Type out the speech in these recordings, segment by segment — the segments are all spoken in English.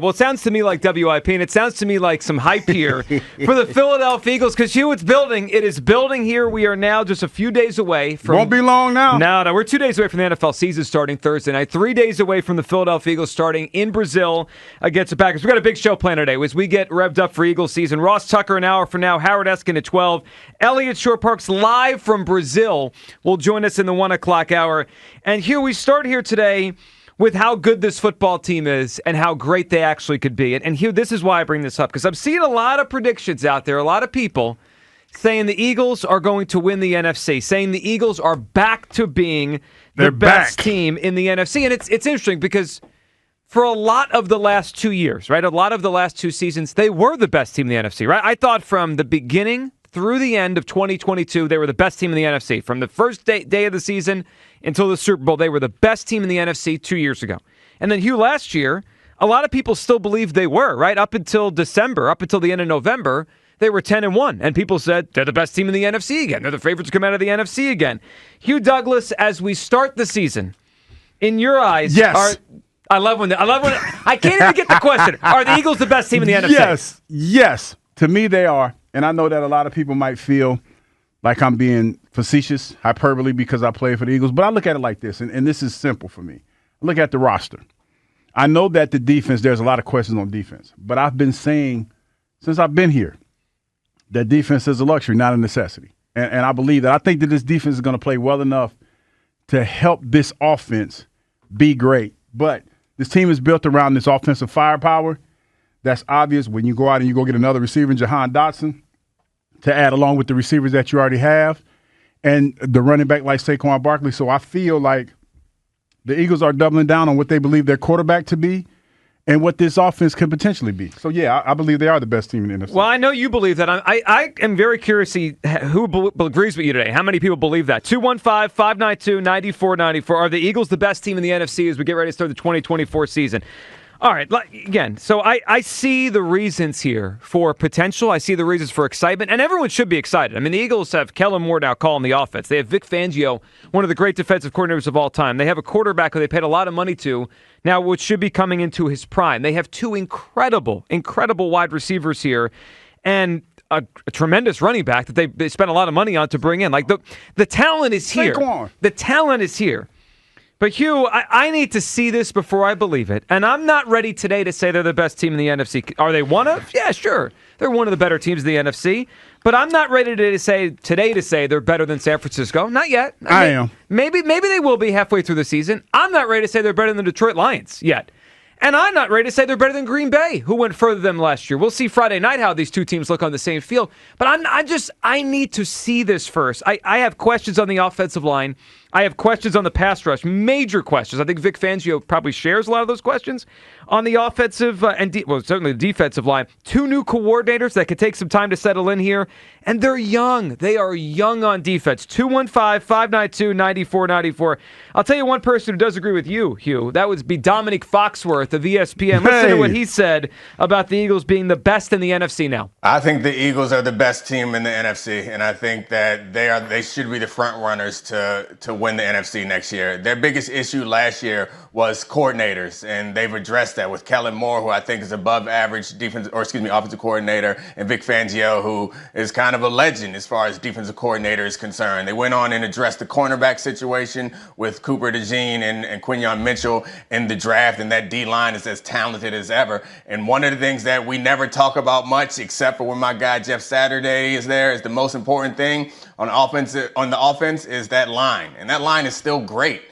Well, it sounds to me like WIP, and it sounds to me like some hype here for the Philadelphia Eagles, because Hugh, it's building. It is building here. We are now just a few days away from... Won't be long now. No, we're 2 days away from the NFL season starting Thursday night. 3 days away from the Philadelphia Eagles starting in Brazil against the Packers. We've got a big show planned today as we get revved up for Eagles season. Ross Tucker an hour from now, Howard Eskin at 12. Elliot Shore-Parks live from Brazil will join us in the 1 o'clock hour. And Hugh, we start here today with how good this football team is and how great they actually could be. And Hugh, this is why I bring this up, because I'm seeing a lot of predictions out there, a lot of people saying the Eagles are going to win the NFC, saying the Eagles are back to being the best team in the NFC. And it's interesting because for a lot of the last 2 years, right, a lot of the last two seasons, they were the best team in the NFC, right? I thought from the beginning through the end of 2022, they were the best team in the NFC. From the first day of the season until the Super Bowl, they were the best team in the NFC 2 years ago. And then, Hugh, last year, a lot of people still believed they were, right? Up until December, up until the end of November, they were 10-1. And people said they're the best team in the NFC again. They're the favorites to come out of the NFC again. Hugh Douglas, as we start the season, in your eyes, yes. I love when I can't even get the question. Are the Eagles the best team in the NFC? Yes. To me, they are. And I know that a lot of people might feel like I'm being facetious, hyperbole, because I play for the Eagles. But I look at it like this, and this is simple for me. I look at the roster. I know that the defense, there's a lot of questions on defense. But I've been saying since I've been here that defense is a luxury, not a necessity. And I believe that. I think that this defense is going to play well enough to help this offense be great. But this team is built around this offensive firepower. That's obvious when you go out and you go get another receiver, Jahan Dotson, to add along with the receivers that you already have, and the running back like Saquon Barkley. So I feel like the Eagles are doubling down on what they believe their quarterback to be and what this offense could potentially be. So, yeah, I believe they are the best team in the NFC. Well, I know you believe that. I am very curious to see who agrees with you today. How many people believe that? 215-592-9494. Are the Eagles the best team in the NFC as we get ready to start the 2024 season? All right, again, so I see the reasons here for potential. I see the reasons for excitement, and everyone should be excited. I mean, the Eagles have Kellen Moore now calling the offense. They have Vic Fangio, one of the great defensive coordinators of all time. They have a quarterback who they paid a lot of money to now, which should be coming into his prime. They have two incredible wide receivers here, and a tremendous running back that they spent a lot of money on to bring in. Like, the talent is here. The talent is here. But, Hugh, I need to see this before I believe it. And I'm not ready today to say they're the best team in the NFC. Are they one of? Yeah, sure. They're one of the better teams in the NFC. But I'm not ready to say they're better than San Francisco. Not yet. I am. Maybe they will be halfway through the season. I'm not ready to say they're better than the Detroit Lions yet. And I'm not ready to say they're better than Green Bay, who went further than last year. We'll see Friday night how these two teams look on the same field. But I need to see this first. I have questions on the offensive line. I have questions on the pass rush, major questions. I think Vic Fangio probably shares a lot of those questions on the offensive certainly the defensive line. Two new coordinators that could take some time to settle in here, and they're young. They are young on defense. 215-592-9494. I'll tell you one person who does agree with you, Hugh. That would be Dominic Foxworth of ESPN. Listen to what he said about the Eagles being the best in the NFC now. I think the Eagles are the best team in the NFC, and I think that they should be the front runners to win the NFC next year. Their biggest issue last year was coordinators, and they've addressed that with Kellen Moore, who I think is above average offensive coordinator, and Vic Fangio, who is kind of a legend as far as defensive coordinator is concerned. They went on and addressed the cornerback situation with Cooper DeJean and Quinyon Mitchell in the draft, and that D-line is as talented as ever. And one of the things that we never talk about much, except for when my guy Jeff Saturday is there, is the most important thing on the offense is that line. And that line is still great.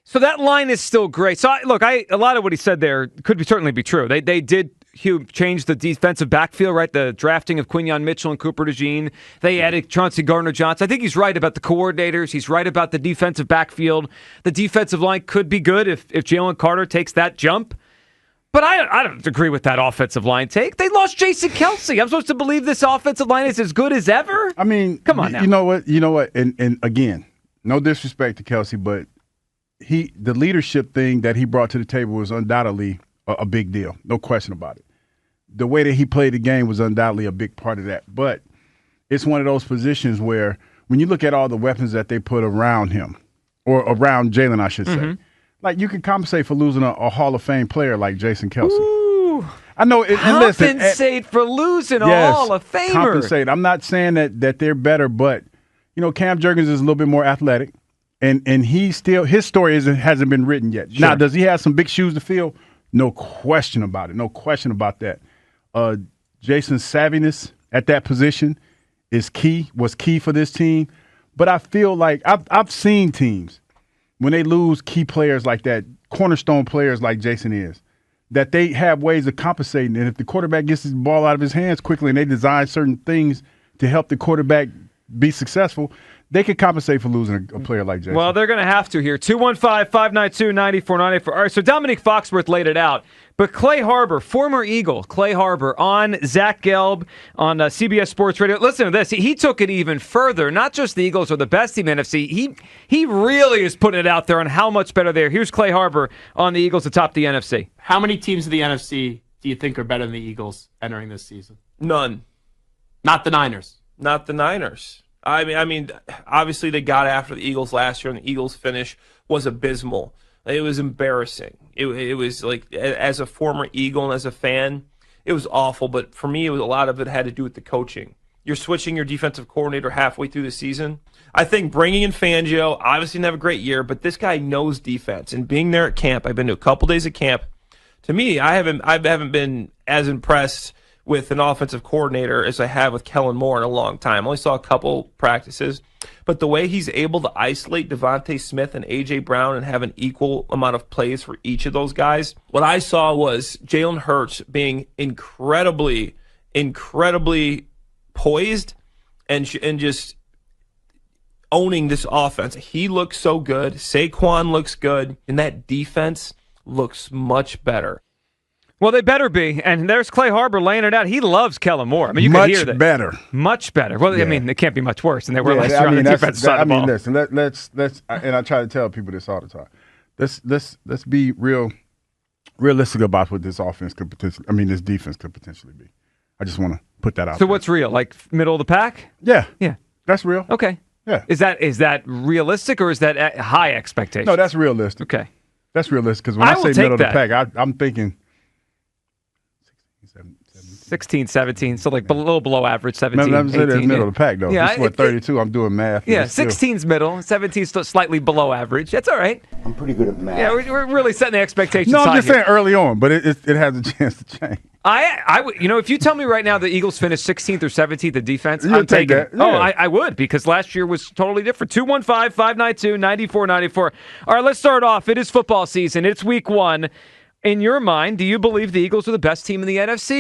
So that line is still great. So, a lot of what he said there could certainly be true. They did, Hugh, change the defensive backfield, right? The drafting of Quinyon Mitchell and Cooper DeJean. They added Chauncey Gardner-Johnson. I think he's right about the coordinators. He's right about the defensive backfield. The defensive line could be good if Jalen Carter takes that jump. But I don't agree with that offensive line take. They lost Jason Kelce. I'm supposed to believe this offensive line is as good as ever? I mean, come on now. You know what? And again, no disrespect to Kelce, but the leadership thing that he brought to the table was undoubtedly a big deal. No question about it. The way that he played the game was undoubtedly a big part of that. But it's one of those positions where when you look at all the weapons that they put around him, or around Jalen, I should say, like you can compensate for losing a Hall of Fame player like Jason Kelce. Ooh, I know. And listen, compensate for losing a yes, Hall of Famer. Compensate. I'm not saying that they're better, but Cam Jurgens is a little bit more athletic, and he still his story hasn't been written yet. Sure. Now, does he have some big shoes to fill? No question about it. No question about that. Jason's savviness at that position was key for this team. But I feel like I've seen teams when they lose key players like that, cornerstone players like Jason is, that they have ways of compensating. And if the quarterback gets his ball out of his hands quickly and they design certain things to help the quarterback be successful, they could compensate for losing a player like Jason. Well, they're going to have to here. 215-592-9494. All right, so Dominique Foxworth laid it out. But Clay Harbor, former Eagle, Clay Harbor, on Zach Gelb on CBS Sports Radio. Listen to this. He took it even further. Not just the Eagles are the best team in NFC. He really is putting it out there on how much better they are. Here's Clay Harbor on the Eagles atop the NFC. How many teams in the NFC do you think are better than the Eagles entering this season? None. Not the Niners. Not the Niners. I mean, obviously they got after the Eagles last year, and the Eagles' finish was abysmal. It was embarrassing. It was like, as a former Eagle and as a fan, it was awful. But for me, a lot of it had to do with the coaching. You're switching your defensive coordinator halfway through the season. I think bringing in Fangio, obviously didn't have a great year, but this guy knows defense. And being there at camp, I've been to a couple days at camp. To me, I haven't been as impressed with an offensive coordinator as I have with Kellen Moore in a long time. I only saw a couple practices, but the way he's able to isolate Devontae Smith and A.J. Brown and have an equal amount of plays for each of those guys, what I saw was Jalen Hurts being incredibly poised and just owning this offense. He looks so good. Saquon looks good, and that defense looks much better. Well, they better be. And there's Clay Harbor laying it out. He loves Kellen Moore. I mean, you can hear that. Much better. Well, yeah. I mean, it can't be much worse than they were last year on the defensive side of the ball. Listen, let's and I try to tell people this all the time. Let's be realistic about what this offense could potentially, this defense could potentially be. I just want to put that out there. So what's real? Like middle of the pack? Yeah. Yeah. That's real. Okay. Yeah. Is that realistic or is that high expectation? No, that's realistic. Okay. That's realistic because when I say middle of the pack, I'm thinking 16, 17, so like a little below average, 17, I'm saying 18. That's middle of the pack, though. Yeah, this is what, 32? I'm doing math. Yeah, 16's middle, 17's slightly below average. That's all right. I'm pretty good at math. Yeah, we're really setting the expectations high. No, I'm just saying here. early on, but it has a chance to change. If you tell me right now the Eagles finished 16th or 17th in defense, You'll I'm take taking that. it. Yeah. Oh, I would, because last year was totally different. 215-592-9494. All right, let's start off. It is football season. It's week 1. In your mind, do you believe the Eagles are the best team in the NFC?